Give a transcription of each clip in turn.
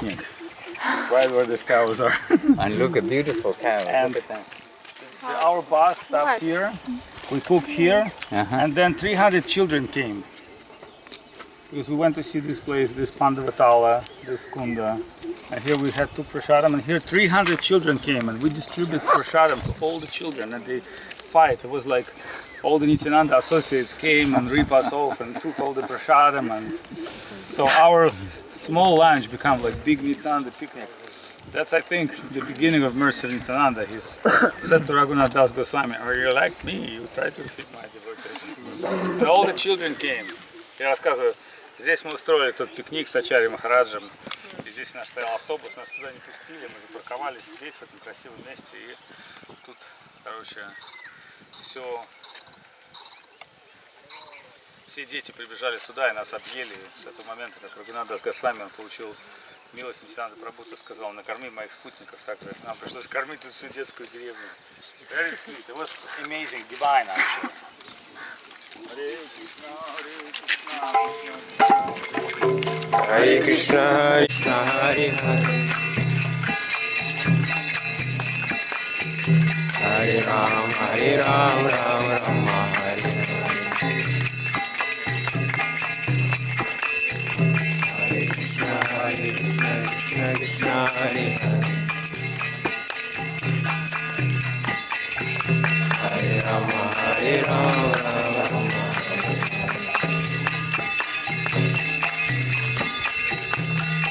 picnic, right where these cows are. And look, a beautiful cow. And Look at that. our bus stopped here. We cook here, and then 300 children came. Because we went to see this place, this Pandavatala, this Kunda. And here we had two prasadam, and here 300 children came, and we distributed prasadam to all the children, and they fight. It was like all the Nityananda associates came and ripped us off and took all the prasadam, and so our small lunch became like big Nityananda picnic. That's, I think, the beginning of Mercer Nityananda. He said to Raghunath Das Goswami, "Are you like me? You try to feed my devotees." And all the children came. Я рассказываю, здесь мы устроили тот пикник с Ачарьей Махараджем. И здесь наш стоял автобус, нас туда не пустили, мы запарковались здесь, в этом красивом месте. И тут, короче, все дети прибежали сюда и нас объели. С этого момента, как Рагунат Дас Госвами, он получил милость Нитянанда Прабху, сказал: накорми моих спутников. Также нам пришлось кормить тут всю детскую деревню. Very sweet. It was amazing, divine actually. Hare Krishna, Hare Krishna, Hare Hare, Hare Ram, Ram Rama, Hare Hare. Hare Krishna, Krishna Krishna, Hare Hare, Hare Rama, Ram Rama,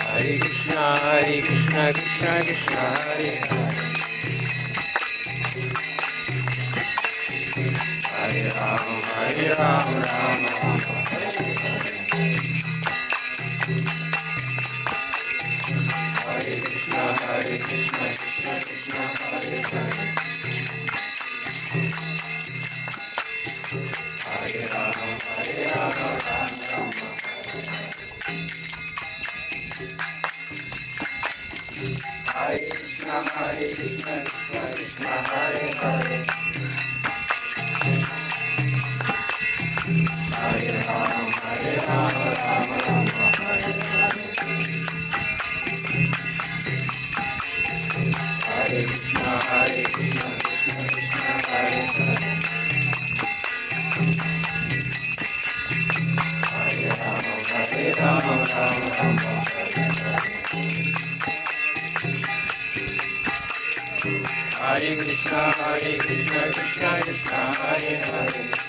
Hare Krishna, Krishna Krishna, Hare Hare, Hare Ram, Ram Rama, Hare Krishna, Krishna Krishna, Hare Hare, Hare Ram, Ram Rama, Hare Krishna, Krishna Krishna, Hare Hare, Hare Ram, Ram Rama, Hare Hare, Hare Krishna, Krishna Krishna, Hare Hare, Hare Ram, Ram Rama, Hare Krishna, Krishna Krishna, Hare Hare.